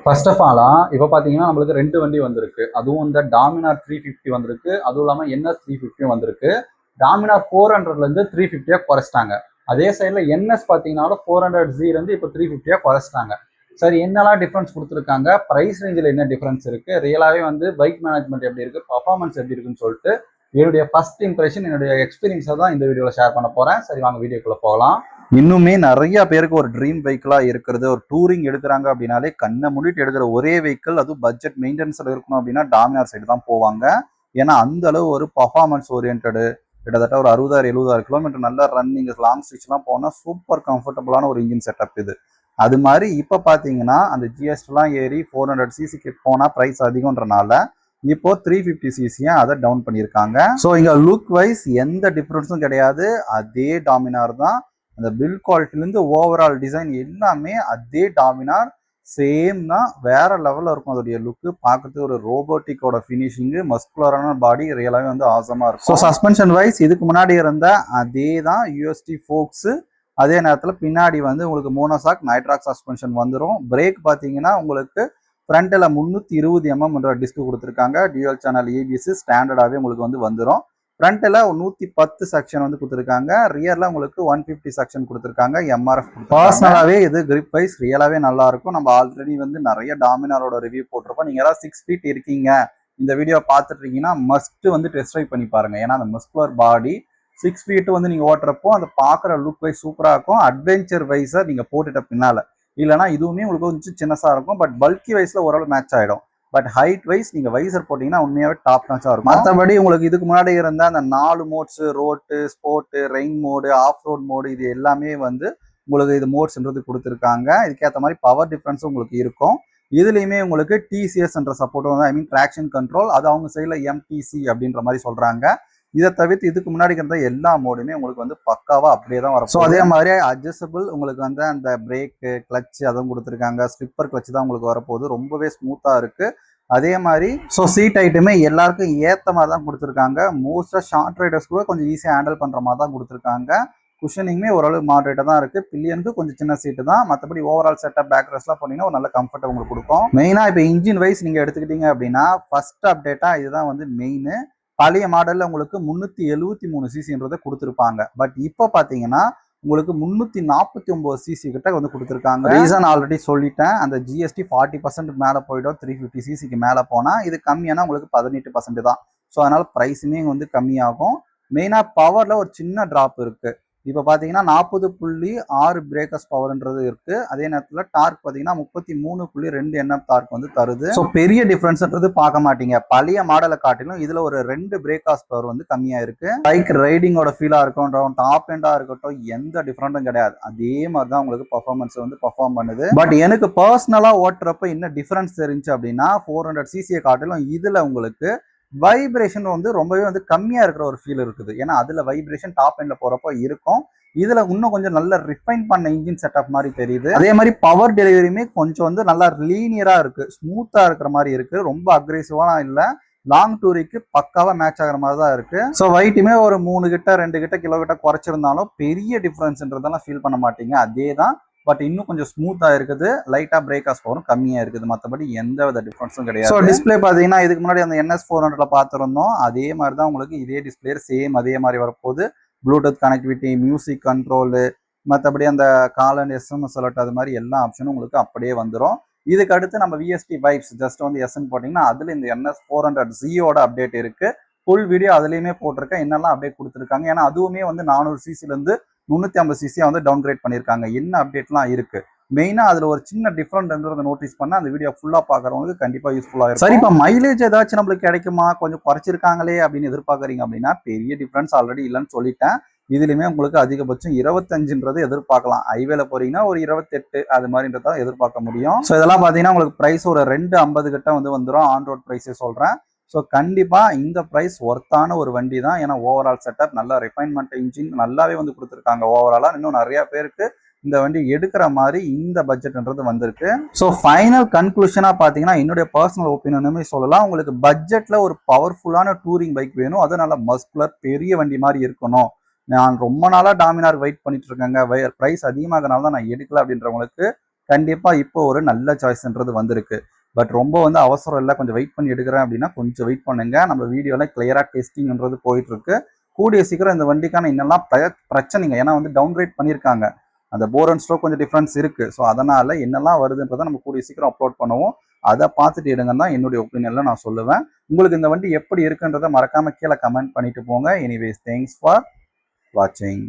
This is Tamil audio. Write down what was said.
ஃபர்ஸ்ட் ஆஃப் ஆலா இப்போ பார்த்தீங்கன்னா நம்மளுக்கு 2 வண்டி வந்திருக்கு. அதுவும் இந்த டாமினார் 350 வந்திருக்கு. அதுவும் இல்லாமல் NS 350 வந்திருக்கு. டாமினார் 400லேருந்து 350 குறைச்சிட்டாங்க. அதே சைடில் NS பார்த்தீங்கன்னாலும் 400Zலேருந்து இப்போ 350 குறைச்சிட்டாங்க. சரி, என்னெல்லாம் டிஃப்ரென்ஸ் கொடுத்துருக்காங்க, ப்ரைஸ் ரேஞ்சில் என்ன டிஃப்ரென்ஸ் இருக்குது, ரியலாகவே வந்து பைக் மேனேஜ்மெண்ட் எப்படி இருக்குது, பர்ஃபார்மன்ஸ் எப்படி இருக்குன்னு சொல்லிட்டு என்னுடைய ஃபர்ஸ்ட் இம்ப்ரெஷன், என்னுடைய எக்ஸ்பீரியன்ஸை தான் இந்த வீடியோவில் ஷேர் பண்ண போகிறேன். சரி, வாங்க வீடியோக்குள்ளே போகலாம். இன்னுமே நிறைய பேருக்கு ஒரு ட்ரீம் வெஹிக்கிளா இருக்கிறது, ஒரு டூரிங் எடுக்கிறாங்க அப்படின்னாலே கண்ணை மூடிட்டு எடுக்கிற ஒரே வெஹிக்கிள், அதுவும் பட்ஜெட் மெயின்டெனன்ஸ்ல இருக்கணும் அப்படின்னா டாமினார் சைடு தான் போவாங்க. ஏன்னா அந்த அளவு ஒரு பர்ஃபார்மன்ஸ் ஓரியன்டு, கிட்டத்தட்ட ஒரு 60-70 கிலோமீட்டர் நல்ல ரன்னிங் லாங் ஸ்ட்ரெச்லாம் போனால் சூப்பர் கம்ஃபர்டபுளான ஒரு இன்ஜின் செட்டப் இது. அது மாதிரி இப்போ பார்த்தீங்கன்னா அந்த ஜிஎஸ்டிலாம் ஏறி 400cc போனால் ப்ரைஸ் அதிகம்ன்றனால இப்போ 350cc அதை டவுன் பண்ணியிருக்காங்க. ஸோ இங்கே லுக் வைஸ் எந்த டிஃப்ரென்ஸும் கிடையாது, அதே டாமினார் தான். அந்த பில்ட் குவாலிட்டிலேருந்து ஓவரால் டிசைன் எல்லாமே அதே டாமினார் சேம் தான். வேற லெவலில் இருக்கும் அதோடைய லுக்கு. பார்க்கறதுக்கு ஒரு ரோபோட்டிக்கோட ஃபினிஷிங்கு, மஸ்குலரான பாடி ரியலாகவே வந்து ஆசமாக இருக்கும். ஸோ சஸ்பென்ஷன் வைஸ் இதுக்கு முன்னாடி இருந்த அதே தான் UST ஃபோக்ஸு. அதே நேரத்தில் பின்னாடி வந்து உங்களுக்கு மோனோசாக் நைட்ராக் சஸ்பென்ஷன் வந்துடும். பிரேக் பார்த்தீங்கன்னா உங்களுக்கு ஃப்ரண்ட்டில் 320 mm டிஸ்க் கொடுத்துருக்காங்க. டியூவல் சேனல் ABS ஸ்டாண்டர்டாகவே உங்களுக்கு வந்து வந்துடும். ஃப்ரண்ட்டில் 110 செக்ஷன் வந்து கொடுத்துருக்காங்க. ரியரில் உங்களுக்கு 150 செக்ஷன் கொடுத்துருக்காங்க. MRF பர்சனலாகவே இது கிரிப் வைஸ் ரியலாகவே நல்லாயிருக்கும். நம்ம ஆல்ரெடி வந்து நிறைய டாமினாரோட ரிவ்யூ போட்டிருப்போம். நீங்கள் யாராவது 6 feet இருக்கீங்க, இந்த வீடியோ பார்த்துட்டு இருக்கீங்கன்னா மஸ்ட்டு வந்து டெஸ்ட் ட்ரைவ் பண்ணி பாருங்கள். ஏன்னா அந்த மஸ்குலர் பாடி 6 feet வந்து நீங்கள் ஓட்டுறப்போ அதை பார்க்குற லுக் வைஸ் சூப்பராக இருக்கும். அட்வென்ச்சர் வைஸாக நீங்கள் போட்டுட்ட பின்னால் இல்லைனா இதுவுமே உங்களுக்கு கொஞ்சம் சின்னஸாக இருக்கும். பட் பல்கி வைஸில் ஓரளவு மேட்ச் ஆகிடும். பட் ஹைட் வைஸ் நீங்கள் வைசர் போட்டிங்கன்னா உண்மையாகவே டாப் நாச்சாக இருக்கும். மற்றபடி உங்களுக்கு இதுக்கு முன்னாடி இருந்த அந்த 4 modes, road, sport, rain mode, off road mode, இது எல்லாமே வந்து உங்களுக்கு இது மோட்ஸ்ன்றது கொடுத்துருக்காங்க. இதுக்கேற்ற மாதிரி பவர் டிஃப்ரென்ஸும் உங்களுக்கு இருக்கும். இதுலேயுமே உங்களுக்கு TCSன்ற சப்போர்ட் வந்து, ஐ மீன் ட்ராக்ஷன் கண்ட்ரோல், அது அவங்க சைடில் MTC அப்படின்ற மாதிரி சொல்கிறாங்க. இதை தவிர்த்து இதுக்கு முன்னாடி இருந்த எல்லா மோடுமே உங்களுக்கு வந்து பக்காவாக அப்படியே தான் வரும். ஸோ அதே மாதிரி அட்ஜஸ்டபிள் உங்களுக்கு வந்து அந்த பிரேக்கு, கிளச்சு அதுவும் கொடுத்துருக்காங்க. ஸ்லிப்பர் கிளச்சு தான் உங்களுக்கு வரப்போகுது. ரொம்பவே ஸ்மூத்தாக இருக்குது. அதே மாதிரி ஸோ சீட் ஐட்டமே எல்லாருக்கும் ஏற்ற மாதிரி தான் கொடுத்துருக்காங்க. மோஸ்ட்டாக ஷார்ட் ரைடர்ஸ் கூட கொஞ்சம் ஈஸியாக ஹேண்டில் பண்ணுற மாதிரி தான் கொடுத்துருக்காங்க. குஷனிங்குமே ஓரளவு மாடரேட்டாக தான் இருக்குது. பில்லியனுக்கு கொஞ்சம் சின்ன சீட்டு தான். மற்றபடி ஓவரால் செட்டப் பேக் ரெஸ்ட்லாம் போனீங்கன்னா ஒரு நல்ல கம்ஃபர்ட் உங்களுக்கு கொடுக்கும். மெயினாக இப்போ இன்ஜின் வைஸ் நீங்கள் எடுத்துக்கிட்டீங்க அப்படின்னா ஃபர்ஸ்ட் அப்டேட்டாக இதுதான் வந்து மெயின். பழைய மாடலில் உங்களுக்கு 373cc கொடுத்துருப்பாங்க. பட் இப்போ பார்த்தீங்கன்னா உங்களுக்கு 349cc கிட்ட வந்து கொடுத்துருக்காங்க. ரீசன் ஆல்ரெடி சொல்லிட்டேன். அந்த GST 40% மேலே போயிடும். 350cc மேலே போனால் இது கம்மியான உங்களுக்கு 18% தான். ஸோ அதனால ப்ரைஸுமே வந்து கம்மியாகும். மெயினாக பவரில் ஒரு சின்ன ட்ராப் இருக்குது. இப்போ பார்த்தீங்கன்னா 40.6 பிரேக்கர்ஸ் பவர்ன்றது இருக்குது. அதே நேரத்தில் டார்க் பார்த்தீங்கன்னா 33.2 NM டார்க் வந்து தருது. ஸோ பெரிய டிஃப்ரென்ஸ்ன்றது பார்க்க மாட்டீங்க. பழைய மாடலை காட்டிலும் இதில் ஒரு 2 பிரேக்கர்ஸ் பவர் வந்து கம்மியாக இருக்குது. பைக் ரைடிங்கோட ஃபீலாக இருக்கட்டும், டாப் எண்டாக இருக்கட்டும், எந்த டிஃப்ரெண்ட்டும் கிடையாது. அதே மாதிரி தான் உங்களுக்கு பர்ஃபார்மன்ஸ் வந்து பர்ஃபார்ம் பண்ணுது. பட் எனக்கு பர்சனலாக ஓட்டுறப்ப என்ன டிஃப்ரென்ஸ் தெரிஞ்சு அப்படின்னா 400cc காட்டிலும் இதில் உங்களுக்கு வைப்ரேஷன் வந்து ரொம்பவே வந்து கம்மியாக இருக்கிற ஒரு ஃபீல் இருக்குது. ஏன்னா அதில் வைப்ரேஷன் டாப் எண்டில் போகிறப்போ இருக்கும். இதில் இன்னும் கொஞ்சம் நல்ல ரிஃபைன் பண்ண இன்ஜின் செட்டப் மாதிரி தெரியுது. அதே மாதிரி பவர் டெலிவரியுமே கொஞ்சம் வந்து நல்லா லீனியராக இருக்குது, ஸ்மூத்தாக இருக்கிற மாதிரி இருக்குது. ரொம்ப அக்ரெசிவாக இல்லை. லாங் டூரிக்கு பக்காவாக மேட்ச் ஆகிற மாதிரி தான் இருக்குது. ஸோ வெயிட்டுமே ஒரு 3 கிட்ட 2 கிலோ கிட்ட குறைச்சிருந்தாலும் பெரிய டிஃப்ரென்ஸ்ன்றதெல்லாம் ஃபீல் பண்ண மாட்டீங்க. அதே தான். பட் இன்னும் கொஞ்சம் ஸ்மூத்தாக இருக்குது. லைட்டாக பிரேக்காஸ் பவரும் கம்மியாக இருக்குது. மற்றபடி எந்த வித டிஃப்ரென்ஸும் கிடையாது. ஸோ டிஸ்பிளே பார்த்தீங்கன்னா இதுக்கு முன்னாடி அந்த NS 400ல பார்த்துருந்தோம். அதே மாதிரி தான் உங்களுக்கு இதே டிஸ்பிளே சேம் அதே மாதிரி வரப்போகுது. ப்ளூடூத் கனெக்டிவிட்டி, மியூசிக் கண்ட்ரோலு, மற்றபடி அந்த கால் அண்ட் SMS அலர்ட், அது மாதிரி எல்லா ஆப்ஷனும் உங்களுக்கு அப்படியே வந்துடும். இதுக்கு அடுத்து நம்ம VST வைப்ஸ் ஜஸ்ட் வந்து எஸ்ன்னு போட்டிங்கன்னா அதில் இந்த NS 400Zயோட அப்டேட் இருக்குது. ஃபுல் வீடியோ அதுலேயுமே போட்டிருக்கேன். என்னெல்லாம் அப்டேட் கொடுத்துருக்காங்க. ஏன்னா அதுவுமே வந்து 400cc இருந்து 350cc வந்து டவுன் கிரேட் பண்ணியிருக்காங்க. என்ன அப்டேட்லாம் இருக்கு, மெயினாக அதில் ஒரு சின்ன டிஃப்ரெண்ட் நோட்டீஸ் பண்ணால் அந்த வீடியோ ஃபுல்லாக பார்க்குறவங்களுக்கு கண்டிப்பாக யூஸ்ஃபுல்லாக இருக்கும். சரி, இப்போ மைலேஜ் ஏதாச்சும் நம்மளுக்கு கிடைக்குமா, கொஞ்சம் குறைச்சிருக்காங்களே அப்படின்னு எதிர்பார்க்குறீங்க அப்படின்னா பெரிய டிஃப்ரென்ஸ் ஆல்ரெடி இல்லைன்னு சொல்லிட்டேன். இதுலையுமே உங்களுக்கு அதிகபட்சம் 25ன்றது எதிர்பார்க்கலாம். ஹைவேல போறீங்கன்னா ஒரு 28 அது மாதிரின்றத எதிர்பார்க்க முடியும். ஸோ இதெல்லாம் பார்த்தீங்கன்னா உங்களுக்கு ப்ரைஸ் ஒரு 250 கிட்ட வந்து வந்துடும். ஆன் ரோட் ப்ரைஸே சொல்கிறேன். ஸோ கண்டிப்பாக இந்த ப்ரைஸ் ஒர்த்தான ஒரு வண்டி தான். ஏன்னா ஓவரால் செட்டப் நல்லா ரிஃபைன்மெண்ட் இன்ஜின் நல்லாவே வந்து கொடுத்துருக்காங்க. ஓவராலாக இன்னும் நிறைய பேருக்கு இந்த வண்டி எடுக்கிற மாதிரி இந்த பட்ஜெட்ன்றது வந்திருக்கு. ஸோ ஃபைனல் கன்க்ளூஷனாக பார்த்தீங்கன்னா என்னுடைய பர்சனல் ஒப்பீனியனுமே சொல்லலாம். உங்களுக்கு பட்ஜெட்டில் ஒரு பவர்ஃபுல்லான டூரிங் பைக் வேணும். அது நல்லா மஸ்குலர் பெரிய வண்டி மாதிரி இருக்கணும். நான் ரொம்ப நாளாக டாமினார் வெயிட் பண்ணிட்டு இருக்கேங்க, ப்ரைஸ் அதிகமாகனால தான் நான் எடுக்கல அப்படின்றவங்களுக்கு கண்டிப்பாக இப்போ ஒரு நல்ல சாய்ஸ்ன்றது வந்திருக்கு. பட் ரொம்ப வந்து அவசரம் இல்லை, கொஞ்சம் வெயிட் பண்ணி எடுக்கிறேன் அப்படின்னா கொஞ்சம் வெயிட் பண்ணுங்க. நம்ம வீடியோவில் கிளியராக டெஸ்டிங்ன்றது போயிட்டு இருக்கு. கூடிய சீக்கிரம் இந்த வண்டிக்கான இன்னெல்லாம் பிரச்சனைங்க, ஏன்னா வந்து டவுன்கிரேட் பண்ணியிருக்காங்க. அந்த போர் அண்ட் ஸ்ட்ரோக் கொஞ்சம் டிஃப்ரென்ஸ் இருக்கு. ஸோ அதனால என்னெல்லாம் வருதுன்றதை நம்ம கூடிய சீக்கிரம் அப்லோட் பண்ணுவோம். அதை பார்த்துட்டு எடுங்கன்னு தான் என்னுடைய ஒப்பீனியன்ல நான் சொல்லுவேன். உங்களுக்கு இந்த வண்டி எப்படி இருக்குன்றதை மறக்காம கீழே கமெண்ட் பண்ணிட்டு போங்க. எனிவேஸ், தேங்க்ஸ் ஃபார் வாட்சிங்.